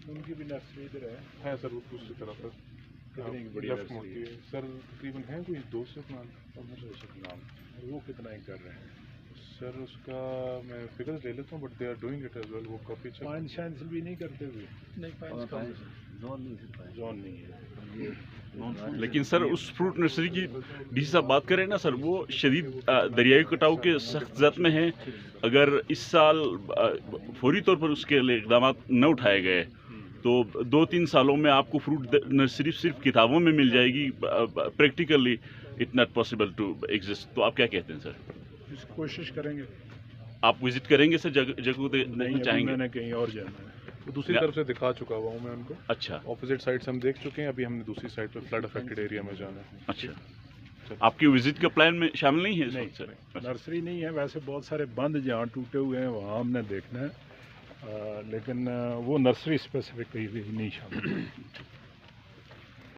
ان کی بھی نرسری ادھر ہے سر وہ دوسری طرف ہے کتنے کی بڑی لیفٹ نرسری موڑتی ہے؟ ہے سر تقریباً ہے کوئی 200 کنال نام اور وہ کتنا ہی کر رہے ہیں؟ سر اس کا میں فگرز لے لیتا ہوں but they are doing it as well وہ کافی اچھا فائنس شائنس بھی نہیں کرتے ہوئے زون نہیں ہے. لیکن سر اس فروٹ نرسری کی ڈی سی صاحب بات کریں نا سر، وہ شدید دریائی کٹاؤ کے سخت زد میں ہیں. اگر اس سال فوری طور پر اس کے لیے اقدامات نہ اٹھائے گئے تو 2-3 سالوں میں آپ کو فروٹ نرسری صرف کتابوں میں مل جائے گی، practically it not possible to exist. تو آپ کیا کہتے ہیں سر؟ اس کوشش کریں گے. آپ وزٹ کریں گے سر جگہوں پہ نہیں چاہیں میں گے؟ نے کہیں اور جانا ہے. دوسری طرف سے دکھا چکا ہوا ہوں میں ان کو. اچھا اپوزٹ سائڈ سے ہم دیکھ چکے ہیں، ابھی ہم نے دوسری سائڈ پہ فلڈ افیکٹڈ ایریا میں جانا ہے. اچھا، آپ کی وزٹ کا پلان میں شامل نہیں ہے اس وقت سر؟ نرسری نہیں ہے، ویسے بہت سارے بند جہاں ٹوٹے ہوئے ہیں وہاں ہم نے دیکھنا ہے، لیکن وہ نرسری اسپیسیفک کہیں بھی نہیں شامل.